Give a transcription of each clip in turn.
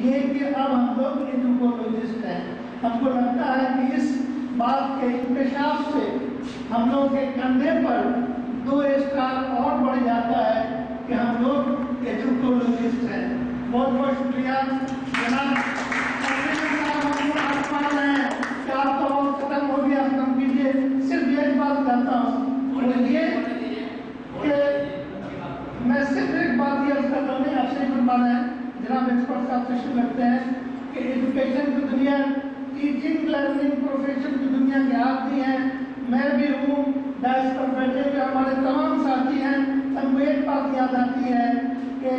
ये कि अब हम लोग एजुकोलॉजिस्ट हैं। हमको लगता है कि इस बात के इंकशाफ से हम लोग के कंधे पर 2 स्टार और बढ़ जाता है कि हम लोग एजुकोलॉजिस्ट हैं। बहुत बहुत शुक्रिया जनाब। हमको आप मान रहे हैं कि आपका वक्त खत्म हो गया, खत्म कीजिए। सिर्फ एक बात कहता हूँ, वो ये कि मैं सिर्फ एक बात ये उसका करने आपसे बनवाना है। जनाब एक्सपर्ट साहब तशरीफ रखते हैं कि एजुकेशन की दुनिया, टीचिंग लर्निंग प्रोफेशन की दुनिया के आदमी हैं, मैं भी हूँ। डाइस पर बैठे हुए हमारे तमाम साथी हैं। सबको एक बात याद आती है कि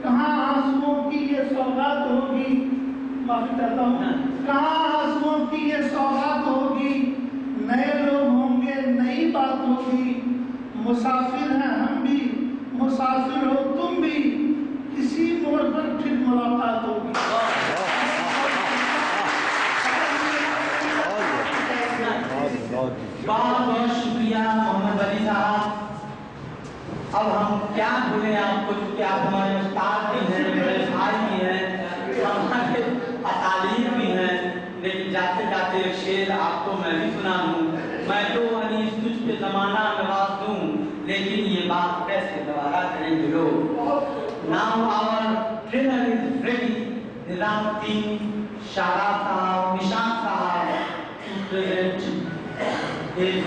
कहाँ आंसुओं की ये सौगात होगी, माफी चाहता हूँ, कहाँ आंसुओं की ये सौगात होगी, नए लोग होंगे, नई बात होगी। मुसाफिर हैं हम भी, मुसाफिर हो तुम भी, इसी मोड़ पर फिर मुलाकात होगी। बहुत बहुत शुक्रिया मोहम्मद अली साहब। अब हम क्या बोले आपको, क्योंकि आप हमारे उस्ताद भी हैं, मेरे भाई भी हैं, हमारे अतालीम भी हैं। लेकिन जाते जाते एक शेर आपको मैं भी सुना दूँ। मैं तो अनीस तुझ पे ज़माना नवाज दूँ, लेकिन ये बात कैसे दोबारा करेंगे लोग। Now our trainer is ready, Nizamuddin Shara साहब, निशान साहब to present his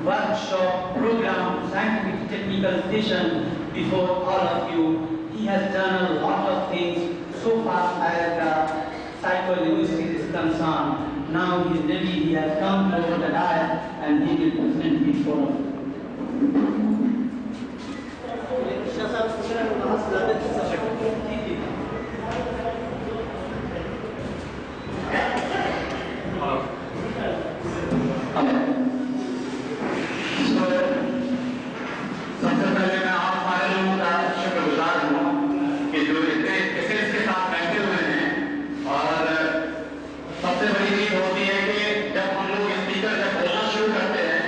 workshop program, scientific technical station before all of you. He has done a lot of things so far as psycholinguistics is concerned. Now he is ready, he has come over the dais and he will present his forum. सबसे पहले मैं आप सारे लोगों का शुक्रगुजार हूँ कि जो इतने पेशेंस के साथ बैठे हुए हैं। और सबसे बड़ी चीज होती है कि जब हम लोग स्पीकर जब बोलना शुरू करते हैं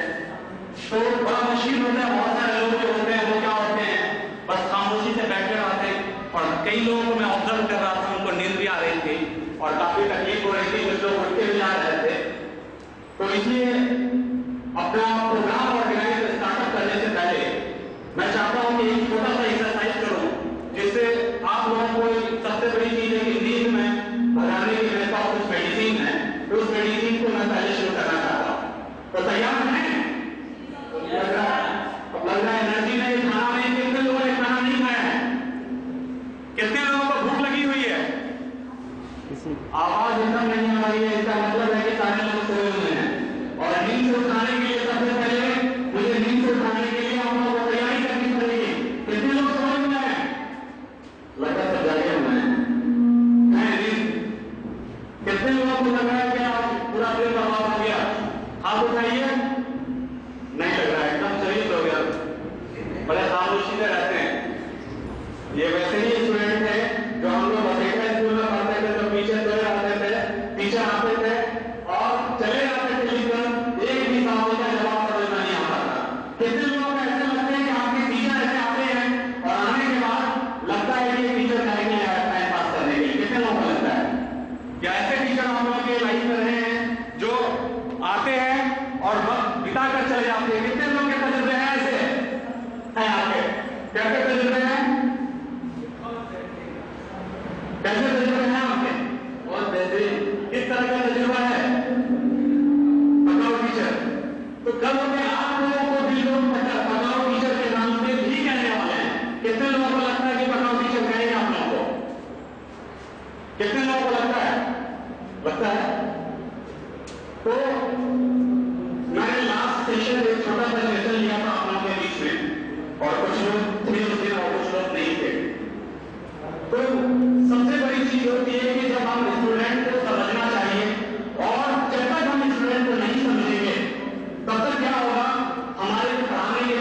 तो बड़ा मुश्किल होता है। बहुत सारे लोग जो होते हैं वो क्या होते हैं, बस खामोशी से बैठे रहते हैं। और कई लोगों को मैं ऑब्जर्व कर रहा था, उनको नींद भी आ रही थी और काफी तकलीफ हो रही थी, कुछ लोग उठ के भी आ रहे थे। तो इसलिए अपना प्रोग्राम ऑर्गेनाइज स्टार्टअप करने से पहले मैं चाहता हूं कि एक छोटा सा एक्सरसाइज करूं, जिससे आप लोगों को सबसे बड़ी चीज है कि नींद में भगाने की मेरे पास कुछ मेडिसिन है, तो उस मेडिसिन को मैं पहले शुरू करना चाहता हूं। तो तैयार हैं? लग रहा है एनर्जी नहीं, खाना नहीं। कितने लोगों ने खाना नहीं खाया है? कितने लोगों को भूख लगी हुई है? आवाज एकदम नहीं आ रही है, इसका मतलब है कि सारे लोग सोए हुए हैं। और नींद से उठाने के लिए सबसे पहले मुझे नींद से उठाने के लिए आप लोगों को तैयारी करनी पड़ेगी। कितने लोग सोए हुए हैं? लगता है सब जागे हुए हैं। कितने लोगों को लग रहा है कि आप पूरा दिन बर्बाद हो गया? हाथ उठाइए। नहीं लग रहा है, एकदम सही हो गया। बड़े खामोशी से रहते हैं। ये वैसे ही स्टूडेंट थे जो हम लोग बसेटा स्कूल में पढ़ते थे, तो पीछे सोए रहते थे, टीचर आते थे और चले जाते थे, लेकिन एक भी सवाल का जवाब समझ नहीं आता था। कितने लोगों को ऐसे लगता है कि आपके टीचर ऐसे आते हैं और आने के बाद लगता है कि टीचर जाएंगे टाइम पास करने के लिए? कितने लोगों को लगता है कि ऐसे टीचर हम लोगों के लाइफ में रहे हैं जो आते हैं और वक्त बिता कर चले जाते हैं? कितने लोगों के तजुर्बे हैं ऐसे हैं आपके? कैसे तजुर्बे हैं? कैसे तजुर्बे हैं आपके? बहुत बेहतरीन। किस तरह का तजुर्बा है? बताओ टीचर। तो कल में आप लोगों को भी लोग बताओ टीचर के नाम से भी कहने वाले हैं। कितने लोगों को लगता है कि बताओ टीचर कहेंगे आप लोगों को? कितने लोगों को लगता है? लगता है? तो मैंने लास्ट सेशन एक छोटा सा सेशन लिया था आप लोगों के बीच में, और कुछ लोग थे उस दिन और कुछ लोग नहीं थे। तो सबसे बड़ी चीज होती है कि जब हम स्टूडेंट को समझना चाहिए, और जब तक हम स्टूडेंट को नहीं समझेंगे तब तक क्या होगा, हमारे पढ़ाने के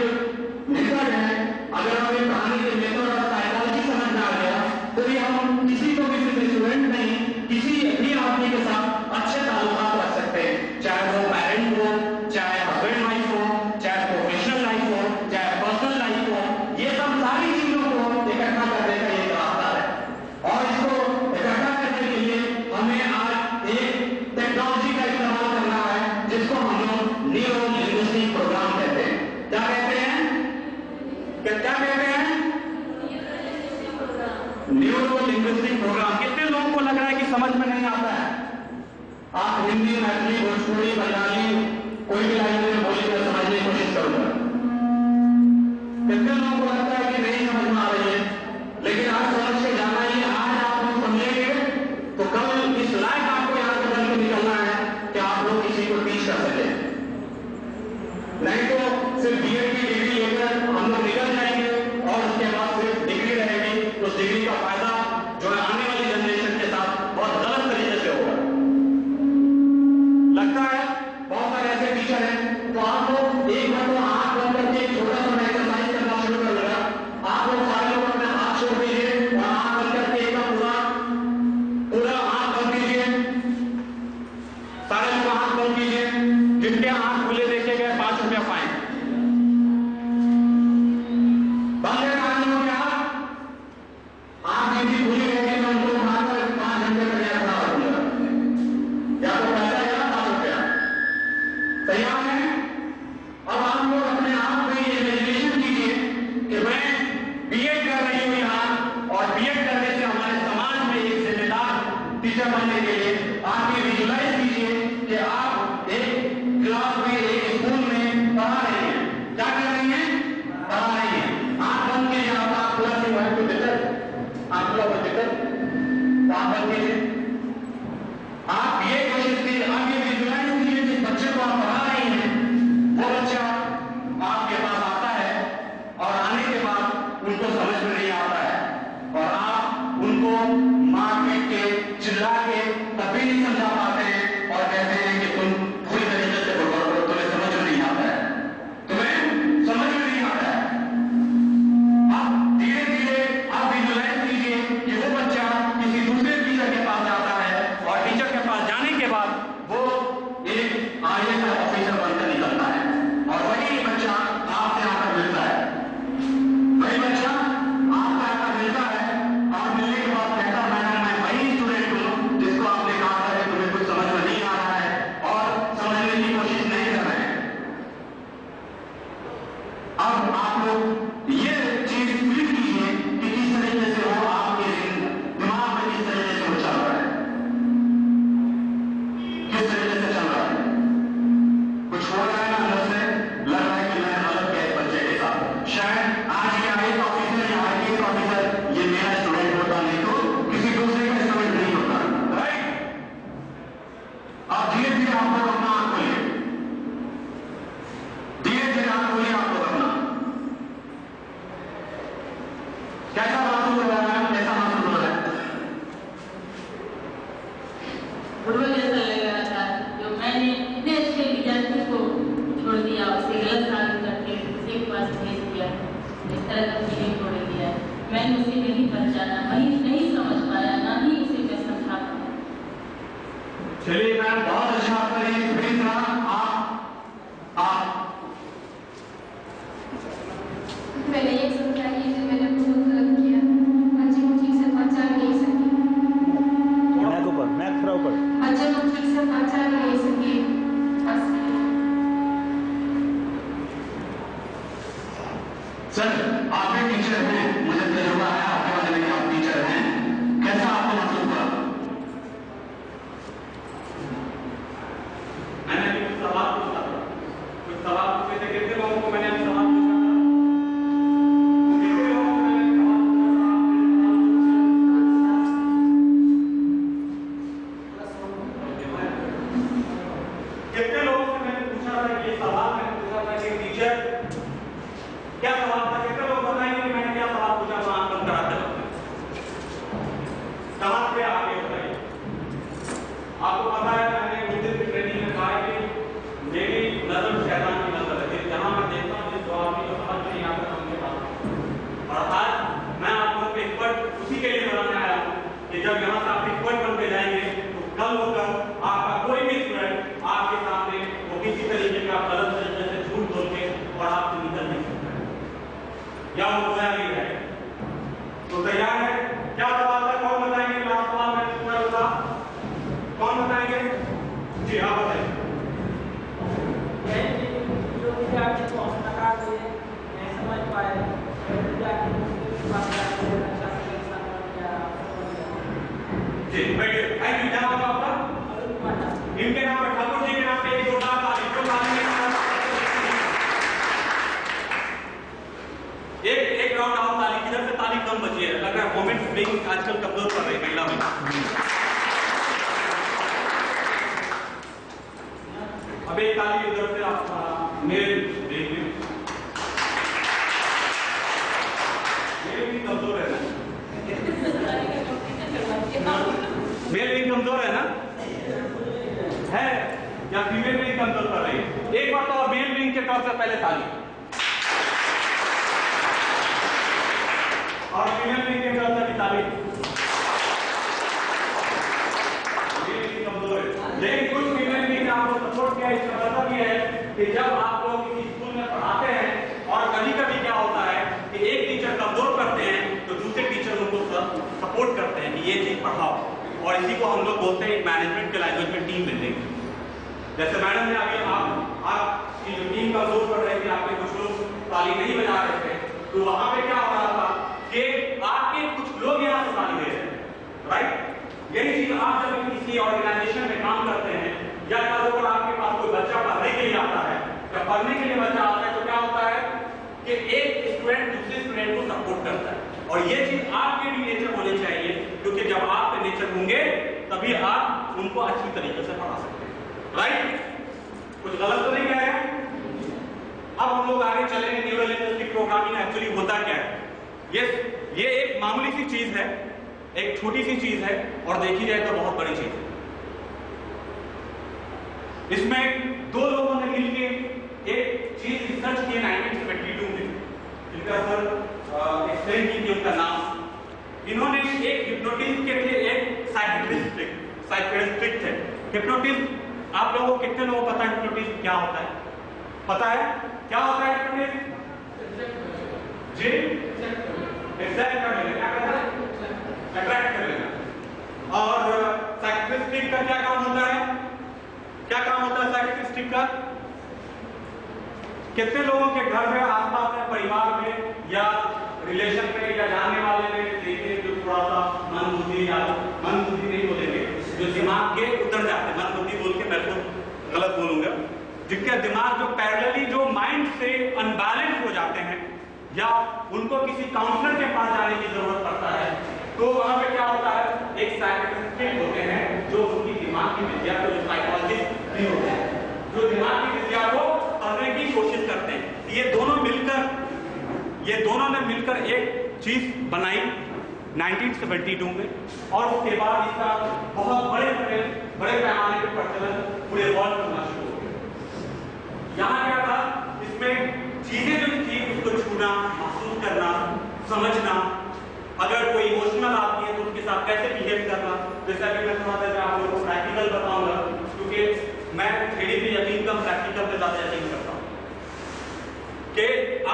मेथड है, अगर हमें पढ़ाने के मेथड और साइकोलॉजी समझ में आ गया तो ये हम किसी को भी सिर्फ स्टूडेंट नहीं, किसी भी आदमी के साथ अच्छे ताल्लुकात रख सकते हैं, चाहे वो पेरेंट हो, चाहे हस्बैंड वाइफ हो, चाहे प्रोफेशनल लाइफ हो, चाहे पर्सनल लाइफ हो। ये सब सारी चीजों को इकट्ठा करने का एक रास्ता है, और इसको इकट्ठा करने न्यूरो लिंग्विस्टिक प्रोग्राम। कितने लोगों को लग रहा है कि समझ में नहीं आता है? आप हिंदी, मैथिली, भोजपुरी, बंगाली कोई भी लैंग्वेज में बोलिए, मैं समझने की कोशिश करूंगा। कितने लोगों को लगता है कि नहीं समझ में आ रही है? लेकिन आज समझ के जाना ही, आज आप लोग समझेंगे तो कल इस लायक आपको यहां से बन के निकलना है कि आप लोग किसी को टीच कर सके। नहीं तो सिर्फ बीएड की डिग्री लेकर हम लोग निकल जाएंगे और उसके बाद सिर्फ डिग्री रहेगी। उस डिग्री का फायदा जो है आने वाली जनरेशन के साथ बहुत गलत तरीके से होगा। लगता है बहुत सारे ऐसे टीचर हैं, तो आप लोग एक बार तो हाथ बंद करके एक छोटा सा एक्सरसाइज करना शुरू कर देगा। आप लोग सारे लोग अपने हाथ छोड़ दीजिए और हाथ बंद करके एकदम पूरा हाथ बंद कीजिए। सारे लोग हाथ बंद कीजिए। जिनके हाथ खुले देखे गए 5 रुपया फाइन। बंद है हाथ लोगों के हाथ। आप यदि खुली रहेंगे तो उनको मारकर 5 घंटे तक यहाँ खड़ा रखूंगा। या तो पैसा या 5 रुपया। तैयार है? अब आप लोग अपने आप में ये इमेजिनेशन कीजिए कि मैं बीएड कर रही हूं यहाँ, और बीएड करने से हमारे समाज में एक जिम्मेदार टीचर बनने के लिए आप ये विजुलाइज कीजिए कि आप एक क्लास में, एक स्कूल में पढ़ा रही हैं। क्या कर रही हैं? पढ़ा रही हैं। आप बंद कीजिए। आप पूरा सी वहां को देकर आप पूरा बंद देकर आप बंद कीजिए। आप ये कोशिश कीजिए, आप ये विजुलाइज कीजिए कि बच्चे को आप पढ़ा रही हैं, वो बच्चा आपके पास आता है और आने के बाद उनको समझ में नहीं आता है और आप उनको मार पीट के, चिल्ला के तब भी नहीं समझा पाते हैं और कहते हैं कि तुम पूरी तरीके से बोलो, तुम्हें समझ में नहीं आता है, तुम्हें समझ में नहीं आता है। आप धीरे धीरे आप विजुलाइज कीजिए कि वो बच्चा किसी दूसरे टीचर के पास जाता है और टीचर के पास जाने के बाद वो एक IAS ऑफिसर बनकर निकलता है और वही बच्चा आपसे आकर मिलता है। वही बच्चा आपसे आकर मिलता है और मिलने के बाद कहता है, मैडम मैं वही स्टूडेंट हूँ जिसको आपने कहा था कि तुम्हें कुछ समझ में नहीं आ रहा है और समझने की कोशिश नहीं कर रहे हैं। अब आप लोग ये चीज फील कीजिए कि किस तरीके से वो आपके दिमाग में किस तरीके से वो चल रहा है, किस तरीके से चल रहा है। कुछ हो रहा है ना अंदर से, लग रहा है कि मैं गलत गया इस बच्चे के साथ। शायद आज ये IAS ऑफिसर या IPS ऑफिसर ये मेरा स्टूडेंट होता, नहीं तो किसी दूसरे का स्टूडेंट नहीं होता, राइट? अब धीरे धीरे आप लोग अपना आंख खोलिए, धीरे धीरे आंख खोलिए आप लोग अपना। कैसा महसूस हो रहा है? कैसा महसूस हो रहा है? बुरा जैसा लग रहा था जो मैंने इतने अच्छे विद्यार्थी को छोड़ दिया, उसे गलत साबित करके दूसरे के पास भेज दिया, इस तरह का फीलिंग छोड़ दिया। मैंने उसे नहीं पहचाना, वही नहीं समझ पाया, ना ही उसे मैं समझा पाया। चलिए मैम, बहुत अच्छा आपका ये एक्सपीरियंस रहा। आप मैंने ये समझा कि मैंने बहुत गलत किया, बच्चे को ठीक से पहचान नहीं सकी, मैथ थोड़ा ऊपर, बच्चे को ठीक से पहचान नहीं सकी। सर, आप भी टीचर हैं, मुझे तजुर्बा है आपके बारे में, आप टीचर हैं, कैसा आपको महसूस हुआ? मैंने कुछ सवाल पूछा था, कुछ सवाल पूछे थे। कितने लोगों को मैंने सवाल पूछा था? कितने लोगों को मैंने सवाल पूछा? कितने लोगों से मैंने पूछा था कि सवाल मैंने पूछा था कि टीचर क्या सवाल था? कितने लोग बताएंगे कि मैंने क्या सवाल पूछा था? आप बंद कराते वक्त सवाल पे आगे बताइए। आपको पता है मैंने उस दिन की ट्रेनिंग में कहा कि मेरी नजर शैतान की नजर है, जहां मैं देखता हूँ जिस आदमी को समझ नहीं आता उनके पास। और आज मैं आप लोग को एक्सपर्ट उसी के लिए बनाने आया हूँ कि जब यहाँ से आप एक्सपर्ट बन के जाएंगे तो कल होकर आपका कोई भी स्टूडेंट आपके सामने वो किसी तरीके का गलत तरीके से झूठ बोल के और आपसे निकल नहीं सकता है या वो बोला नहीं रहेगा। तो तैयार है? क्या सवाल था? कौन बताएंगे? लास्ट सवाल मैंने पूछा था, कौन बताएंगे? जी हाँ बताइए। जो विद्यार्थी को हम नकार दिए, नहीं समझ पाए, विद्यार्थी को अच्छा से जी बैठिए। Thank you. क्या नाम है आपका? इनके नाम है, ठाकुर जी के नाम पे एक जोरदार ताली। जो ताली एक राउंड और ताली, किधर से ताली कम बची है, लग रहा है मोमेंट्स बिंग आजकल कमजोर पड़ रही है महिला में। अब एक ताली उधर से आप मेरे देखिए, मेरे भी कमजोर है ना, मेल भी कमजोर है ना, है या फीमेल भी कमजोर कर रही है? एक बार तो मेल विंग के तरफ से पहले ताली और फीमेल विंग के तरफ से भी ताली। मेल भी कमजोर है, लेकिन कुछ फीमेल विंग ने आपको सपोर्ट किया। इसका मतलब ये है कि जब आप लोग किसी स्कूल में पढ़ाते हैं और कभी-कभी क्या होता है कि एक टीचर कमजोर करते हैं तो दूसरे टीचर उनको सपोर्ट करते हैं कि ये चीज पढ़ाओ, और इसी को हम लोग बोलते हैं मैनेजमेंट के लैंग्वेज में टीम बिल्डिंग। जैसे मैडम ने अभी आपकी जो टीम कमजोर कर रही थी, आपके कुछ लोग ताली नहीं बजा रहे थे, तो वहां पे क्या हो रहा था कि आपके कुछ लोग यहाँ से ताली दे रहे हैं, राइट। यही चीज आप जब किसी ऑर्गेनाइजेशन में काम करते हैं या अगर आपके पास कोई बच्चा पढ़ने के लिए आता है, जब पढ़ने के लिए बच्चा आता है तो क्या होता है कि एक स्टूडेंट दूसरे स्टूडेंट को सपोर्ट करता है, और ये चीज आपके भी नेचर होने चाहिए, क्योंकि जब आप नेचर होंगे तभी आप उनको अच्छी तरीके से पढ़ा सकते हैं, राइट। कुछ गलत तो नहीं कह रहे हैं? अब हम लोग आगे चलेंगे। न्यूरल लिंग्विस्टिक प्रोग्रामिंग एक्चुअली होता क्या है? ये एक मामूली सी चीज है, एक छोटी सी चीज है, और देखी जाए तो बहुत बड़ी चीज है। इसमें दो लोगों ने मिलकर एक चीज रिसर्च की 1972 में, जिनका सर एक्सप्लेन की थी, उनका नाम। इन्होंने एक हिप्नोटिज्म के थे, एक साइकियाट्रिस्ट थे। हिप्नोटिज्म आप लोगों को कितने लोगों को पता है हिप्नोटिज्म क्या होता है? पता है क्या होता है हिप्नोटिज्म? जी, एग्जैक्ट कर लेना, क्या करना है? अट्रैक्ट कर लेना। और साइकियाट्रिस्ट का क्या काम होता है? क्या काम होता है साइकियाट्रिस्ट का? कितने लोगों के घर में, आसपास में, परिवार में या रिलेशन में या जानने वाले में देखिए जो थोड़ा सा मंदबुद्धि या मंदबुद्धि नहीं बोलेंगे, जो दिमाग के उतर जाते हैं, मंदबुद्धि बोल के मैं तो गलत बोलूंगा, जिनका दिमाग जो पैरेलली जो माइंड से अनबैलेंस हो जाते हैं या उनको किसी काउंसलर के पास जाने की जरूरत पड़ता है, तो वहां पे क्या होता है, एक साइकियाट्रिस्ट होते हैं जो उनकी दिमाग की विद्या को, जो साइकोलॉजिस्ट भी होते हैं, जो दिमाग की विद्या को पढ़ने की कोशिश करते हैं। ये दोनों ने मिलकर एक चीज बनाई 1972 में, और उसके बाद इसका बहुत बड़े पैमाने पर प्रचलन पूरे वर्ल्ड में शुरू हो गया। यहाँ क्या था, इसमें चीजें जो थी उसको छूना, महसूस करना, समझना, अगर कोई इमोशनल आती है तो उसके साथ कैसे बिहेव करना। जैसा कि मैं थोड़ा सा आप लोगों को प्रैक्टिकल बताऊंगा, क्योंकि मैं थ्योरी पे यकीन कम, प्रैक्टिकल पे ज्यादा यकीन करता हूँ, कि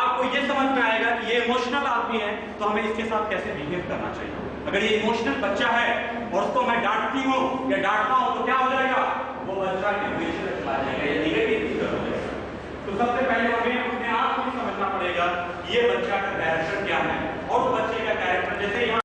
आपको ये समझ में आएगा कि ये इमोशनल आदमी है तो हमें इसके साथ कैसे बिहेव करना चाहिए। अगर ये इमोशनल बच्चा है और उसको मैं डांटती हूँ या डांटता हूँ तो क्या हो जाएगा, वो बच्चा डिप्रेशन में चला जाएगा या निगेटिव फिगर हो जाएगा। तो सबसे पहले हमें अपने आप को समझना पड़ेगा कि ये बच्चा का कैरेक्टर क्या है, और बच्चे का कैरेक्टर, जैसे यहाँ